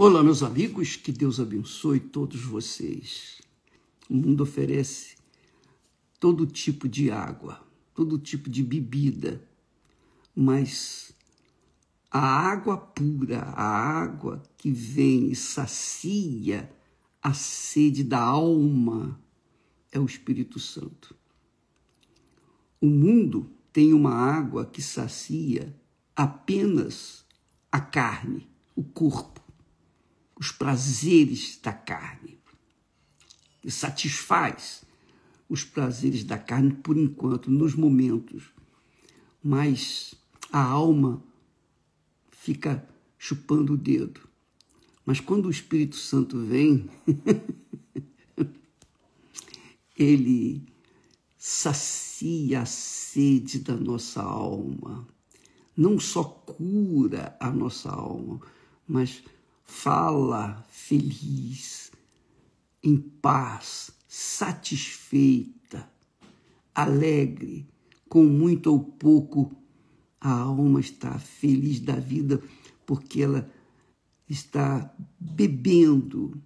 Olá, meus amigos, que Deus abençoe todos vocês. O mundo oferece todo tipo de água, todo tipo de bebida, mas a água pura, a água que vem e sacia a sede da alma é o Espírito Santo. O mundo tem uma água que sacia apenas a carne, o corpo, os prazeres da carne, e satisfaz os prazeres da carne por enquanto, nos momentos, mas a alma fica chupando o dedo. Mas quando o Espírito Santo vem, ele sacia a sede da nossa alma, não só cura a nossa alma, mas fala feliz, em paz, satisfeita, alegre, com muito ou pouco, a alma está feliz da vida porque ela está bebendo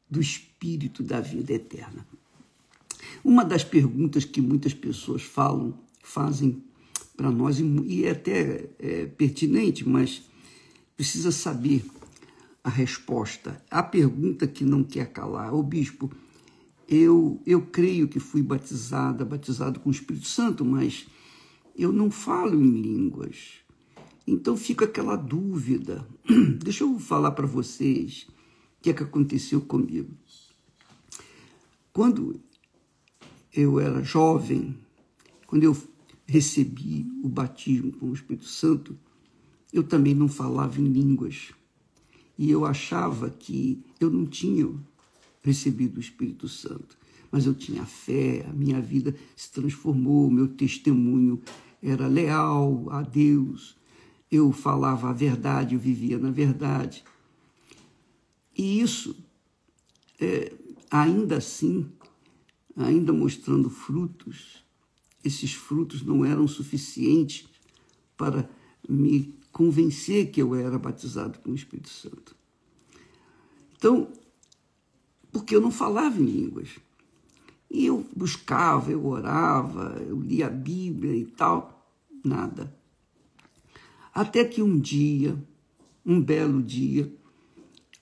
do Espírito da vida eterna. Uma das perguntas que muitas pessoas fazem para nós, e é até pertinente, mas precisa saber a resposta. A pergunta que não quer calar: ô bispo, eu creio que fui batizado com o Espírito Santo, mas eu não falo em línguas. Então fica aquela dúvida. Deixa eu falar para vocês o que é que aconteceu comigo. Quando eu era jovem, quando eu recebi o batismo com o Espírito Santo, eu também não falava em línguas. E eu achava que eu não tinha recebido o Espírito Santo. Mas eu tinha fé, a minha vida se transformou, o meu testemunho era leal a Deus. Eu falava a verdade, eu vivia na verdade. E isso, ainda assim, ainda mostrando frutos, esses frutos não eram suficientes para me convencer que eu era batizado com o Espírito Santo. Então, porque eu não falava em línguas. E eu buscava, eu orava, eu lia a Bíblia e tal, nada. Até que um dia, um belo dia,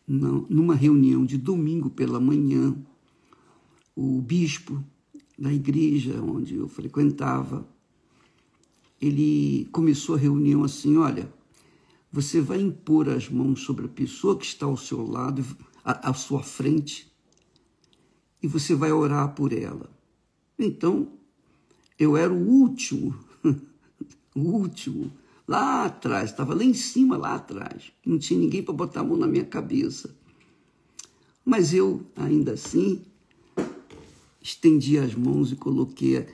numa reunião de domingo pela manhã, o bispo da igreja onde eu frequentava, ele começou a reunião assim: olha, você vai impor as mãos sobre a pessoa que está ao seu lado, à sua frente, e você vai orar por ela. Então, eu era o último, lá atrás, estava lá em cima, lá atrás. Não tinha ninguém para botar a mão na minha cabeça. Mas eu, ainda assim, estendi as mãos e coloquei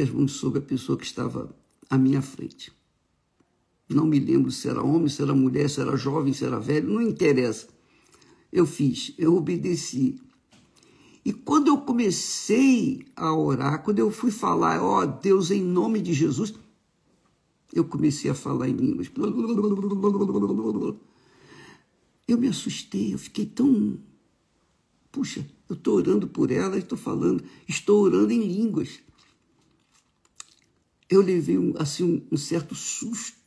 as mãos sobre a pessoa que estava à minha frente. Não me lembro se era homem, se era mulher, se era jovem, se era velho, não interessa. Eu fiz, eu obedeci. E quando eu comecei a orar, quando eu fui falar, ó Deus, em nome de Jesus, eu comecei a falar em línguas. Eu me assustei, eu fiquei tão... Puxa, eu estou orando por ela e estou orando em línguas. Eu levei um certo susto.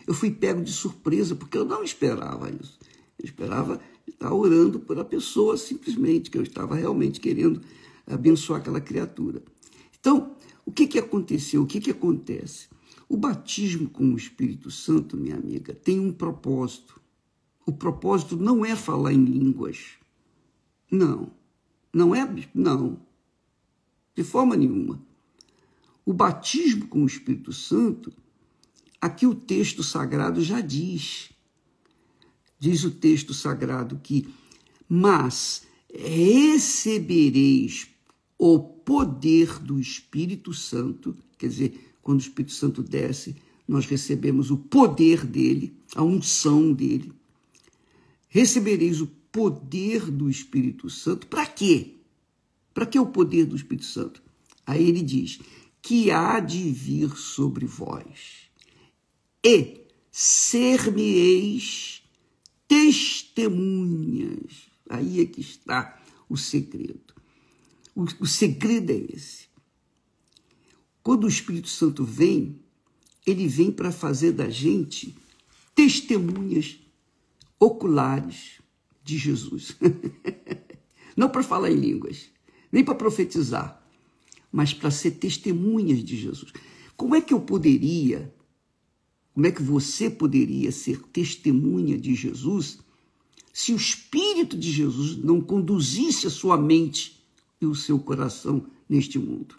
Eu fui pego de surpresa, porque eu não esperava isso. Eu esperava estar orando por a pessoa, simplesmente, que eu estava realmente querendo abençoar aquela criatura. Então, o que aconteceu? O que acontece? O batismo com o Espírito Santo, minha amiga, tem um propósito. O propósito não é falar em línguas. Não. Não é? Não. De forma nenhuma. O batismo com o Espírito Santo, aqui o texto sagrado já diz. Diz o texto sagrado que: mas recebereis o poder do Espírito Santo. Quer dizer, quando o Espírito Santo desce, nós recebemos o poder dele, a unção dele. Recebereis o poder do Espírito Santo. Para quê? Para que o poder do Espírito Santo? Aí ele diz: que há de vir sobre vós, e ser-me-eis testemunhas. Aí é que está o segredo. O segredo é esse. Quando o Espírito Santo vem, ele vem para fazer da gente testemunhas oculares de Jesus. Não para falar em línguas, nem para profetizar, mas para ser testemunhas de Jesus. Como é que você poderia ser testemunha de Jesus se o Espírito de Jesus não conduzisse a sua mente e o seu coração neste mundo?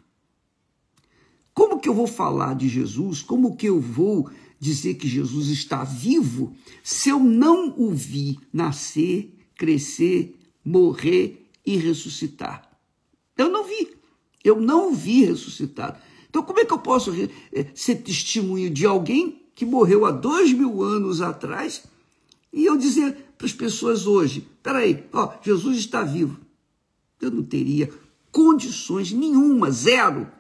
Como que eu vou falar de Jesus? Como que eu vou dizer que Jesus está vivo se eu não o vi nascer, crescer, morrer e ressuscitar? Eu não o vi ressuscitado. Então, como é que eu posso ser testemunho de alguém que morreu há 2000 anos atrás e eu dizer para as pessoas hoje, peraí, Jesus está vivo? Eu não teria condições nenhuma, zero,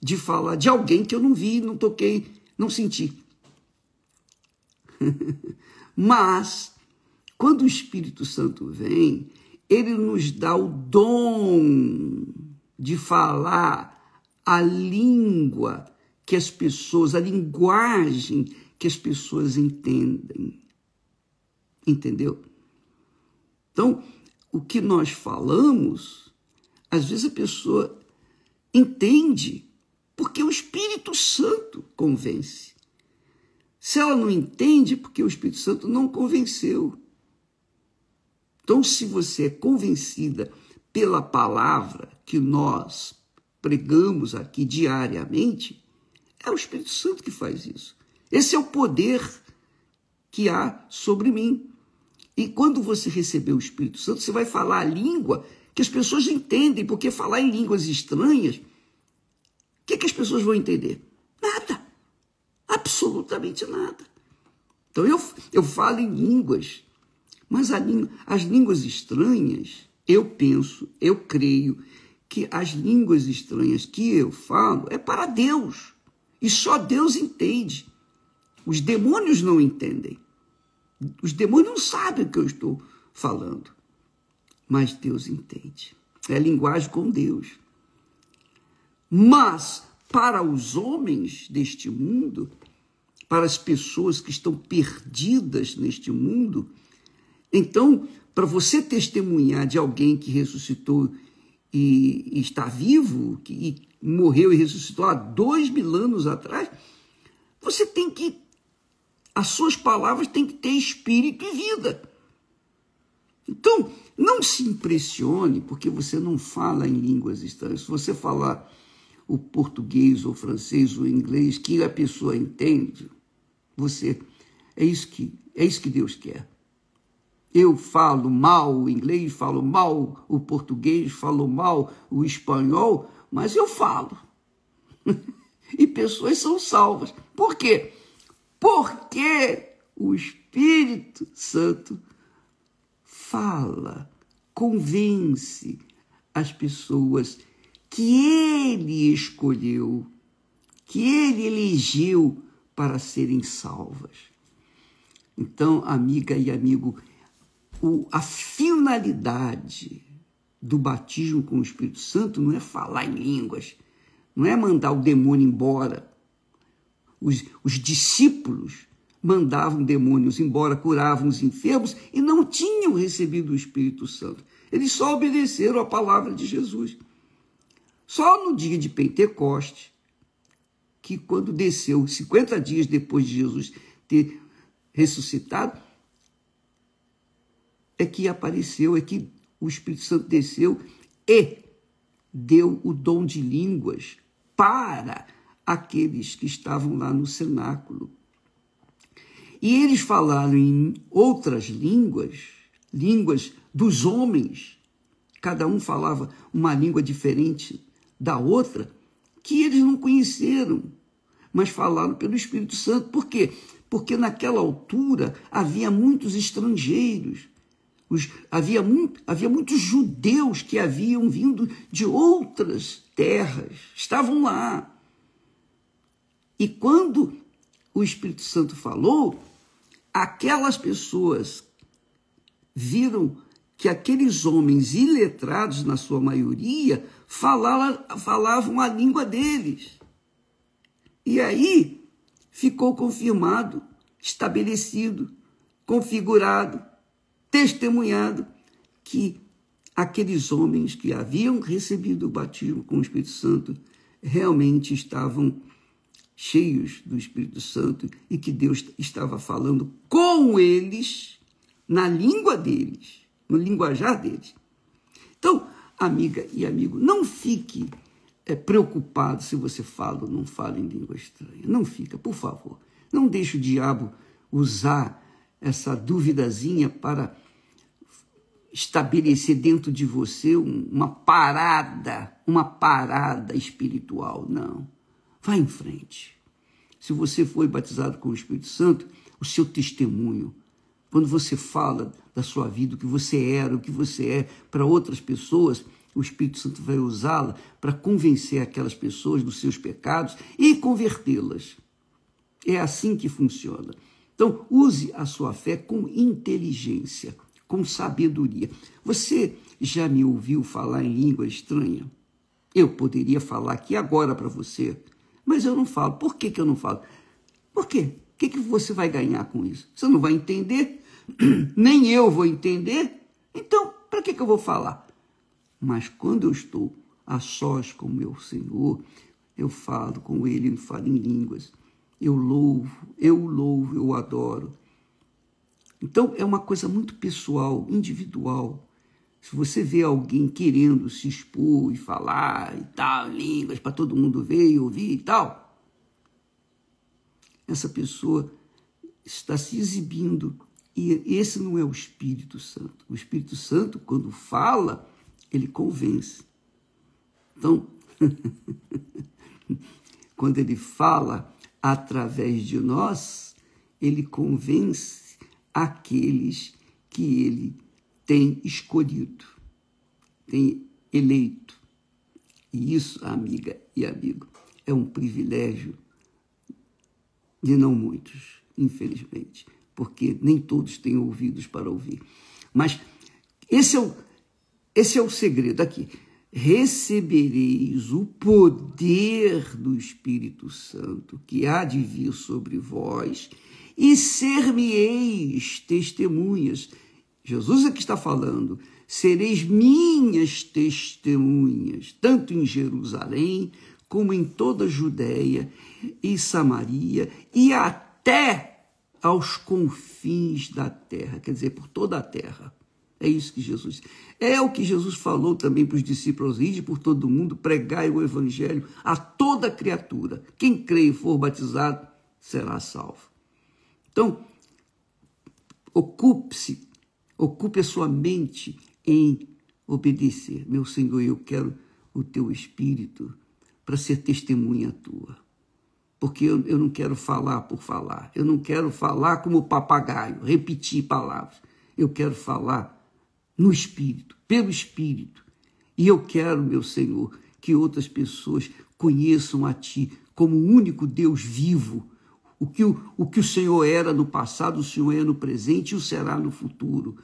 de falar de alguém que eu não vi, não toquei, não senti. Mas, quando o Espírito Santo vem, ele nos dá o dom de falar a língua que as pessoas, a linguagem que as pessoas entendem. Entendeu? Então, o que nós falamos, às vezes a pessoa entende, porque o Espírito Santo convence. Se ela não entende, porque o Espírito Santo não convenceu. Então, se você é convencida pela palavra que nós pregamos aqui diariamente, é o Espírito Santo que faz isso. Esse é o poder que há sobre mim. E quando você receber o Espírito Santo, você vai falar a língua que as pessoas entendem, porque falar em línguas estranhas, o que as pessoas vão entender? Nada. Absolutamente nada. Então eu falo em línguas, mas as línguas estranhas, eu creio que as línguas estranhas que eu falo é para Deus. E só Deus entende. Os demônios não entendem. Os demônios não sabem o que eu estou falando. Mas Deus entende. É linguagem com Deus. Mas para os homens deste mundo, para as pessoas que estão perdidas neste mundo, então, para você testemunhar de alguém que ressuscitou e está vivo, que morreu e ressuscitou há 2000 anos atrás, você tem que, as suas palavras têm que ter espírito e vida. Então, não se impressione porque você não fala em línguas estranhas. Se você falar o português, ou francês, ou inglês, que a pessoa entende, é isso que Deus quer. Eu falo mal o inglês, falo mal o português, falo mal o espanhol, mas eu falo. E pessoas são salvas. Por quê? Porque o Espírito Santo fala, convence as pessoas que ele escolheu, que ele elegeu para serem salvas. Então, amiga e amigo, a finalidade do batismo com o Espírito Santo não é falar em línguas, não é mandar o demônio embora. Os discípulos mandavam demônios embora, curavam os enfermos e não tinham recebido o Espírito Santo. Eles só obedeceram a palavra de Jesus. Só no dia de Pentecoste, que quando desceu, 50 dias depois de Jesus ter ressuscitado, é que apareceu, é que o Espírito Santo desceu e deu o dom de línguas para aqueles que estavam lá no cenáculo. E eles falaram em outras línguas, línguas dos homens, cada um falava uma língua diferente da outra, que eles não conheceram, mas falaram pelo Espírito Santo. Por quê? Porque naquela altura havia muitos estrangeiros, havia muitos judeus que haviam vindo de outras terras, estavam lá. E quando o Espírito Santo falou, aquelas pessoas viram que aqueles homens iletrados, na sua maioria, falavam a língua deles. E aí ficou confirmado, estabelecido, configurado, testemunhado, que aqueles homens que haviam recebido o batismo com o Espírito Santo realmente estavam cheios do Espírito Santo e que Deus estava falando com eles, na língua deles, no linguajar deles. Então, amiga e amigo, não fique preocupado se você fala ou não fala em língua estranha. Não fica, por favor. Não deixe o diabo usar essa duvidazinha para estabelecer dentro de você uma parada espiritual. Não. Vá em frente. Se você foi batizado com o Espírito Santo, o seu testemunho, quando você fala da sua vida, o que você era, o que você é para outras pessoas, o Espírito Santo vai usá-la para convencer aquelas pessoas dos seus pecados e convertê-las. É assim que funciona. Então, use a sua fé com inteligência, com sabedoria. Você já me ouviu falar em língua estranha? Eu poderia falar aqui agora para você, mas eu não falo. Por que eu não falo? Por quê? O que você vai ganhar com isso? Você não vai entender, nem eu vou entender, então para que eu vou falar? Mas quando eu estou a sós com o meu Senhor, eu falo com Ele, eu falo em línguas, eu louvo, eu adoro. Então é uma coisa muito pessoal, individual. Se você vê alguém querendo se expor e falar e tal, línguas, para todo mundo ver e ouvir e tal, essa pessoa está se exibindo. E esse não é o Espírito Santo. O Espírito Santo, quando fala, ele convence. Então, quando ele fala através de nós, ele convence aqueles que ele tem escolhido, tem eleito. E isso, amiga e amigo, é um privilégio de não muitos, infelizmente, porque nem todos têm ouvidos para ouvir. Mas esse é o segredo aqui. Recebereis o poder do Espírito Santo que há de vir sobre vós e ser-me-eis testemunhas. Jesus é que está falando. Sereis minhas testemunhas, tanto em Jerusalém como em toda a Judéia e Samaria e até aos confins da terra, quer dizer, por toda a terra. É isso que Jesus... É o que Jesus falou também para os discípulos: ide por todo o mundo, pregai o evangelho a toda criatura. Quem crê e for batizado será salvo. Então, ocupe a sua mente em obedecer. Meu Senhor, eu quero o teu Espírito para ser testemunha tua. Porque eu não quero falar por falar. Eu não quero falar como papagaio, repetir palavras. Eu quero falar no Espírito, pelo Espírito. E eu quero, meu Senhor, que outras pessoas conheçam a Ti como o único Deus vivo. O que o Senhor era no passado, o Senhor é no presente e o será no futuro.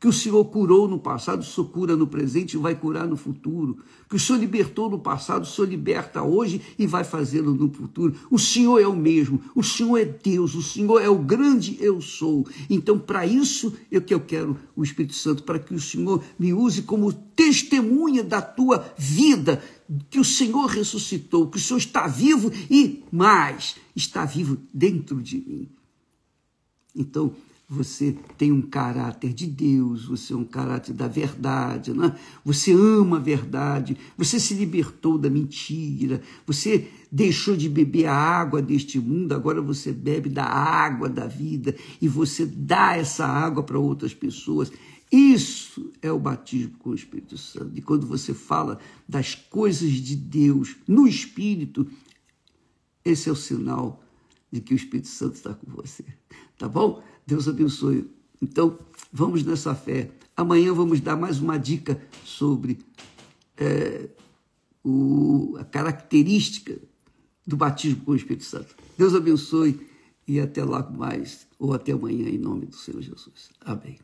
Que o Senhor curou no passado, o Senhor cura no presente e vai curar no futuro. Que o Senhor libertou no passado, o Senhor liberta hoje e vai fazê-lo no futuro. O Senhor é o mesmo, o Senhor é Deus, o Senhor é o grande eu sou. Então, para isso é que eu quero o Espírito Santo, para que o Senhor me use como testemunha da tua vida, que o Senhor ressuscitou, que o Senhor está vivo e mais, está vivo dentro de mim. Então, você tem um caráter de Deus, você é um caráter da verdade, né? Você ama a verdade, você se libertou da mentira, você deixou de beber a água deste mundo, agora você bebe da água da vida e você dá essa água para outras pessoas. Isso é o batismo com o Espírito Santo. E quando você fala das coisas de Deus no Espírito, esse é o sinal de que o Espírito Santo está com você. Tá bom? Deus abençoe. Então, vamos nessa fé. Amanhã vamos dar mais uma dica sobre a característica do batismo com o Espírito Santo. Deus abençoe e até logo mais, ou até amanhã, em nome do Senhor Jesus. Amém.